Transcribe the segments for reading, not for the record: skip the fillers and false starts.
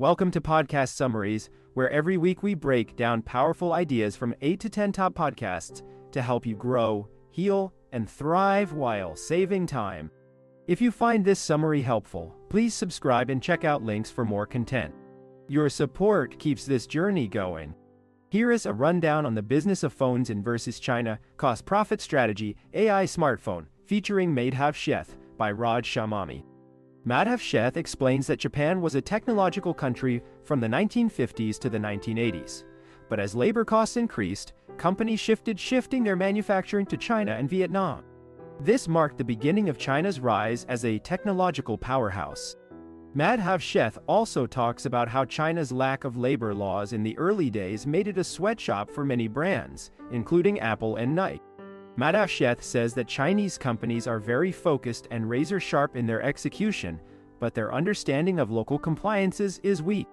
Welcome to Podcast Summaries, where every week we break down powerful ideas from 8 to 10 top podcasts to help you grow, heal, and thrive while saving time. If you find this summary helpful, please subscribe and check out links for more content. Your support keeps this journey going. Here is a rundown on the business of phones in versus China, cost-profit strategy, AI smartphone, featuring Madhav Sheth by Shamani. Madhav Sheth explains that Japan was a technological country from the 1950s to the 1980s. But as labor costs increased, companies shifting their manufacturing to China and Vietnam. This marked the beginning of China's rise as a technological powerhouse. Madhav Sheth also talks about how China's lack of labor laws in the early days made it a sweatshop for many brands, including Apple and Nike. Madhav Sheth says that Chinese companies are very focused and razor-sharp in their execution, but their understanding of local compliances is weak.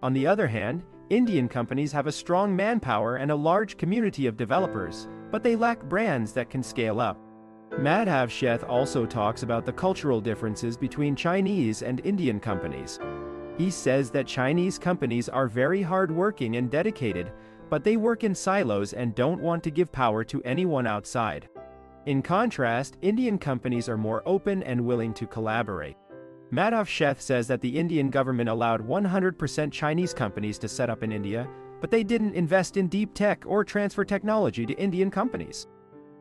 On the other hand, Indian companies have a strong manpower and a large community of developers, but they lack brands that can scale up. Madhav Sheth also talks about the cultural differences between Chinese and Indian companies. He says that Chinese companies are very hard-working and dedicated, but they work in silos and don't want to give power to anyone outside. In contrast, Indian companies are more open and willing to collaborate. Madhav Sheth says that the Indian government allowed 100% Chinese companies to set up in India, but they didn't invest in deep tech or transfer technology to Indian companies.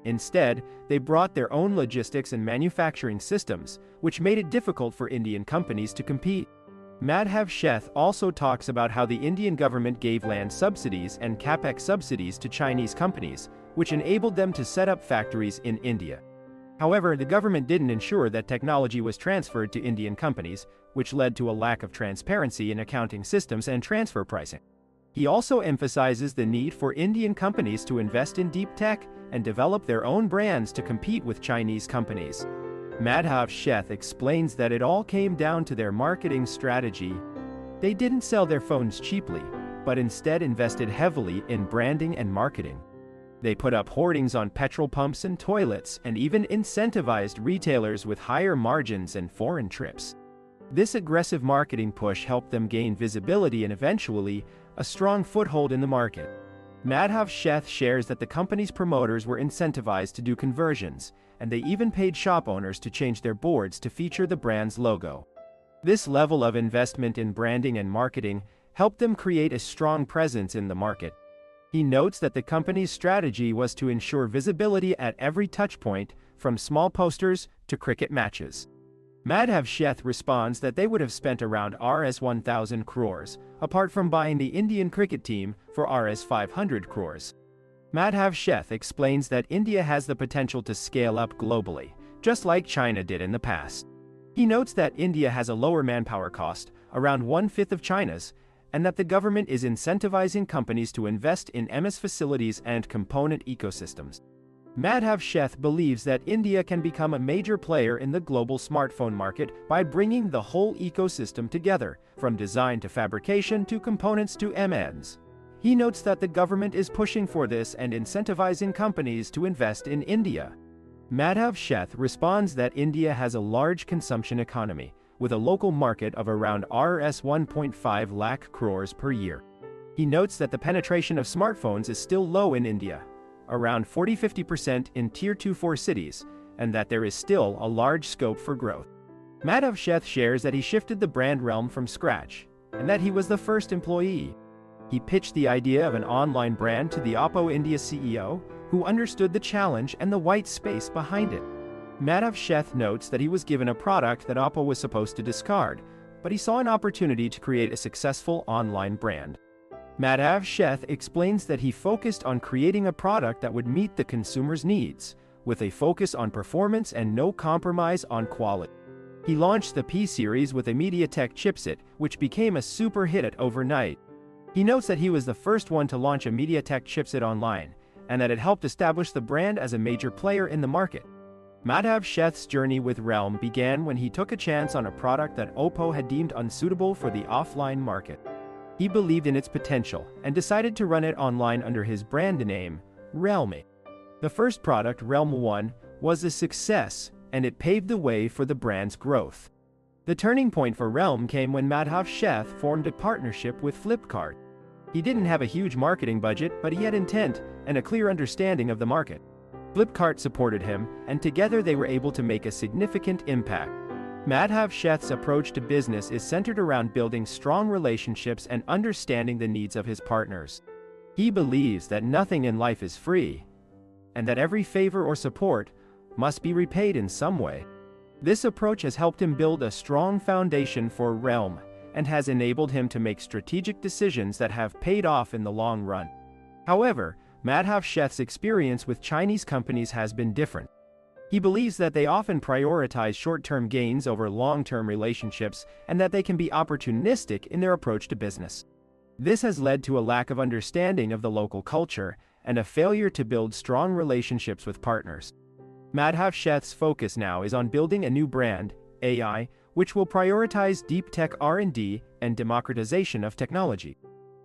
Instead, they brought their own logistics and manufacturing systems, which made it difficult for Indian companies to compete. Madhav Sheth also talks about how the Indian government gave land subsidies and capex subsidies to Chinese companies, which enabled them to set up factories in India. However, the government didn't ensure that technology was transferred to Indian companies, which led to a lack of transparency in accounting systems and transfer pricing. He also emphasizes the need for Indian companies to invest in deep tech and develop their own brands to compete with Chinese companies. Madhav Sheth explains that it all came down to their marketing strategy. They didn't sell their phones cheaply, but instead invested heavily in branding and marketing. They put up hoardings on petrol pumps and toilets and even incentivized retailers with higher margins and foreign trips. This aggressive marketing push helped them gain visibility and eventually a strong foothold in the market. Madhav Sheth shares that the company's promoters were incentivized to do conversions, and they even paid shop owners to change their boards to feature the brand's logo. This level of investment in branding and marketing helped them create a strong presence in the market. He notes that the company's strategy was to ensure visibility at every touchpoint, from small posters to cricket matches. Madhav Sheth responds that they would have spent around Rs 1,000 crores, apart from buying the Indian cricket team for Rs 500 crores. Madhav Sheth explains that India has the potential to scale up globally, just like China did in the past. He notes that India has a lower manpower cost, around 1/5 of China's, and that the government is incentivizing companies to invest in MS facilities and component ecosystems. Madhav Sheth believes that India can become a major player in the global smartphone market by bringing the whole ecosystem together, from design to fabrication to components to MNs. He notes that the government is pushing for this and incentivizing companies to invest in India. Madhav Sheth responds that India has a large consumption economy, with a local market of around Rs 1.5 lakh crores per year. He notes that the penetration of smartphones is still low in India, around 40–50% in Tier 2–4 cities, and that there is still a large scope for growth. Madhav Sheth shares that he shifted the brand Realme from scratch, and that he was the first employee. He pitched the idea of an online brand to the Oppo India CEO, who understood the challenge and the white space behind it. Madhav Sheth notes that he was given a product that Oppo was supposed to discard, but he saw an opportunity to create a successful online brand. Madhav Sheth explains that he focused on creating a product that would meet the consumer's needs, with a focus on performance and no compromise on quality. He launched the P series with a MediaTek chipset, which became a super hit overnight. He notes that he was the first one to launch a MediaTek chipset online, and that it helped establish the brand as a major player in the market. Madhav Sheth's journey with Realme began when he took a chance on a product that Oppo had deemed unsuitable for the offline market. He believed in its potential and decided to run it online under his brand name, Realme. The first product, Realme 1, was a success, and it paved the way for the brand's growth. The turning point for Realme came when Madhav Sheth formed a partnership with Flipkart. He didn't have a huge marketing budget, but he had intent and a clear understanding of the market. Flipkart supported him, and together they were able to make a significant impact. Madhav Sheth's approach to business is centered around building strong relationships and understanding the needs of his partners. He believes that nothing in life is free, and that every favor or support must be repaid in some way. This approach has helped him build a strong foundation for Realme and has enabled him to make strategic decisions that have paid off in the long run. However, Madhav Sheth's experience with Chinese companies has been different. He believes that they often prioritize short-term gains over long-term relationships and that they can be opportunistic in their approach to business. This has led to a lack of understanding of the local culture and a failure to build strong relationships with partners. Madhav Sheth's focus now is on building a new brand, AI, which will prioritize deep tech R&D and democratization of technology.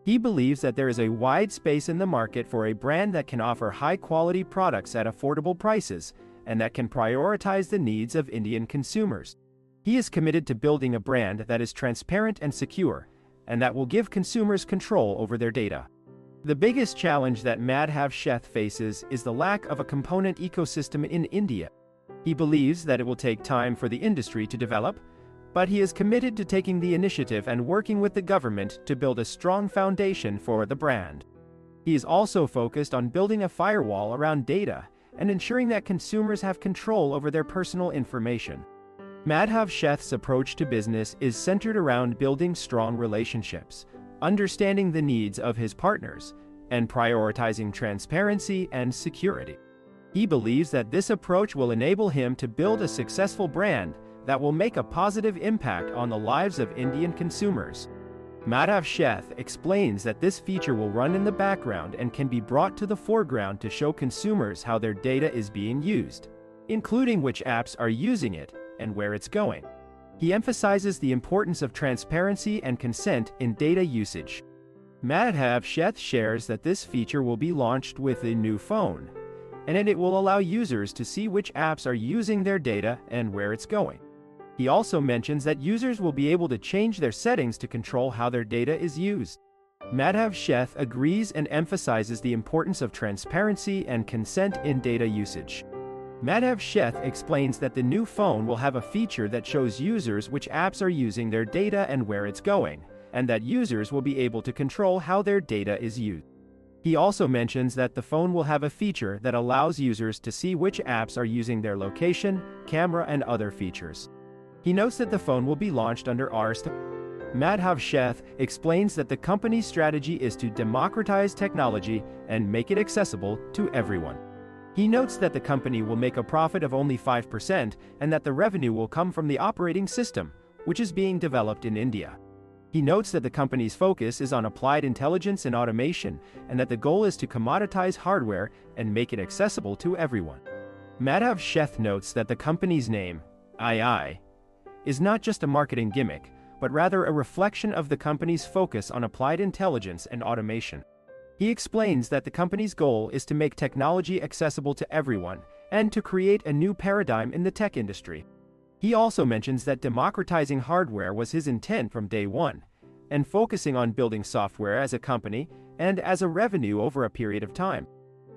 He believes that there is a wide space in the market for a brand that can offer high-quality products at affordable prices and that can prioritize the needs of Indian consumers. He is committed to building a brand that is transparent and secure, and that will give consumers control over their data. The biggest challenge that Madhav Sheth faces is the lack of a component ecosystem in India. He believes that it will take time for the industry to develop, but he is committed to taking the initiative and working with the government to build a strong foundation for the brand. He is also focused on building a firewall around data and ensuring that consumers have control over their personal information. Madhav Sheth's approach to business is centered around building strong relationships, understanding the needs of his partners, and prioritizing transparency and security. He believes that this approach will enable him to build a successful brand that will make a positive impact on the lives of Indian consumers. Madhav Sheth explains that this feature will run in the background and can be brought to the foreground to show consumers how their data is being used, including which apps are using it and where it's going. He emphasizes the importance of transparency and consent in data usage. Madhav Sheth shares that this feature will be launched with a new phone, and it will allow users to see which apps are using their data and where it's going. He also mentions that users will be able to change their settings to control how their data is used. Madhav Sheth agrees and emphasizes the importance of transparency and consent in data usage. Madhav Sheth explains that the new phone will have a feature that shows users which apps are using their data and where it's going, and that users will be able to control how their data is used. He also mentions that the phone will have a feature that allows users to see which apps are using their location, camera, and other features. He notes that the phone will be launched under RST. Madhav Sheth explains that the company's strategy is to democratize technology and make it accessible to everyone. He notes that the company will make a profit of only 5% and that the revenue will come from the operating system, which is being developed in India. He notes that the company's focus is on applied intelligence and automation, and that the goal is to commoditize hardware and make it accessible to everyone. Madhav Sheth notes that the company's name, AI, is not just a marketing gimmick, but rather a reflection of the company's focus on applied intelligence and automation. He explains that the company's goal is to make technology accessible to everyone and to create a new paradigm in the tech industry. He also mentions that democratizing hardware was his intent from day one, and focusing on building software as a company and as a revenue over a period of time.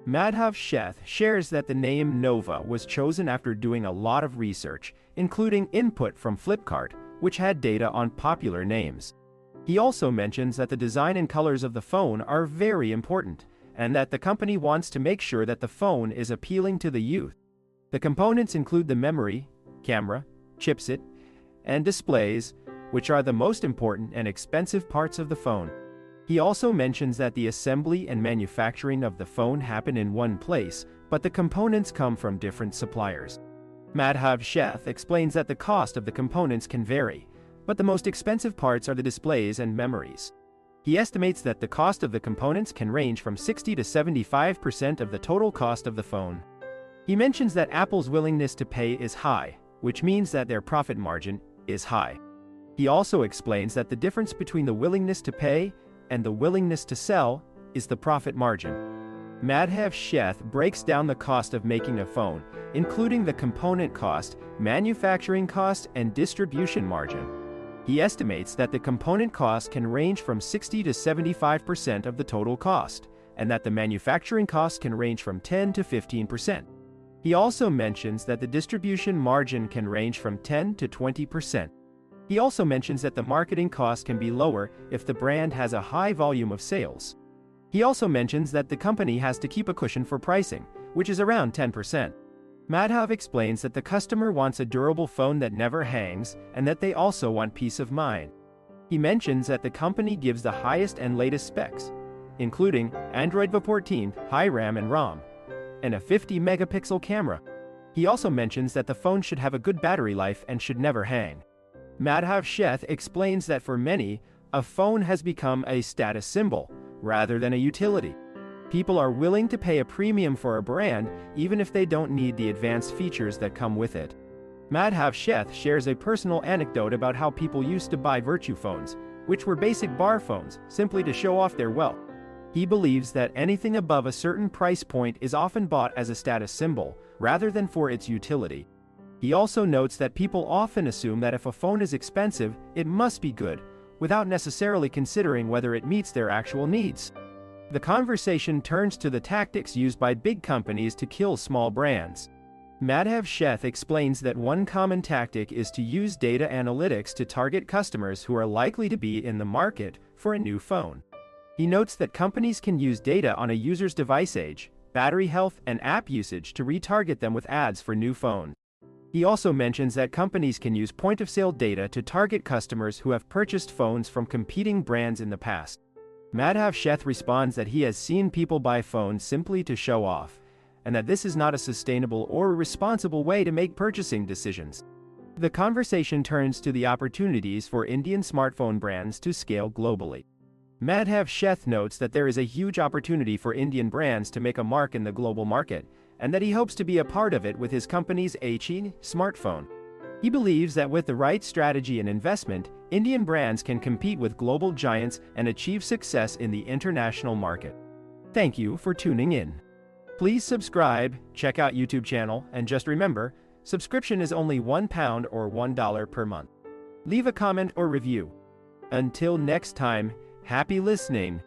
Madhav Sheth shares that the name Nova was chosen after doing a lot of research, including input from Flipkart, which had data on popular names. He also mentions that the design and colors of the phone are very important, and that the company wants to make sure that the phone is appealing to the youth. The components include the memory, camera, chipset, and displays, which are the most important and expensive parts of the phone. He also mentions that the assembly and manufacturing of the phone happen in one place, but the components come from different suppliers. Madhav Sheth explains that the cost of the components can vary, but the most expensive parts are the displays and memories. He estimates that the cost of the components can range from 60 to 75% of the total cost of the phone. He mentions that Apple's willingness to pay is high, which means that their profit margin is high. He also explains that the difference between the willingness to pay and the willingness to sell is the profit margin. Madhav Sheth breaks down the cost of making a phone, including the component cost, manufacturing cost, and distribution margin. He estimates that the component cost can range from 60 to 75% of the total cost, and that the manufacturing cost can range from 10 to 15%. He also mentions that the distribution margin can range from 10 to 20%. He also mentions that the marketing cost can be lower if the brand has a high volume of sales. He also mentions that the company has to keep a cushion for pricing, which is around 10%. Madhav explains that the customer wants a durable phone that never hangs, and that they also want peace of mind. He mentions that the company gives the highest and latest specs, including Android V14, high RAM and ROM, and a 50-megapixel camera. He also mentions that the phone should have a good battery life and should never hang. Madhav Sheth explains that for many, a phone has become a status symbol, rather than a utility. People are willing to pay a premium for a brand, even if they don't need the advanced features that come with it. Madhav Sheth shares a personal anecdote about how people used to buy virtue phones, which were basic bar phones, simply to show off their wealth. He believes that anything above a certain price point is often bought as a status symbol, rather than for its utility. He also notes that people often assume that if a phone is expensive, it must be good, without necessarily considering whether it meets their actual needs. The conversation turns to the tactics used by big companies to kill small brands. Madhav Sheth explains that one common tactic is to use data analytics to target customers who are likely to be in the market for a new phone. He notes that companies can use data on a user's device age, battery health, and app usage to retarget them with ads for new phones. He also mentions that companies can use point-of-sale data to target customers who have purchased phones from competing brands in the past. Madhav Sheth responds that he has seen people buy phones simply to show off, and that this is not a sustainable or responsible way to make purchasing decisions. The conversation turns to the opportunities for Indian smartphone brands to scale globally. Madhav Sheth notes that there is a huge opportunity for Indian brands to make a mark in the global market, and that he hopes to be a part of it with his company's HE smartphone. He believes that with the right strategy and investment, Indian brands can compete with global giants and achieve success in the international market. Thank you for tuning in. Please subscribe, check out YouTube channel, and just remember, subscription is only £1 or $1 per month. Leave a comment or review. Until next time, happy listening.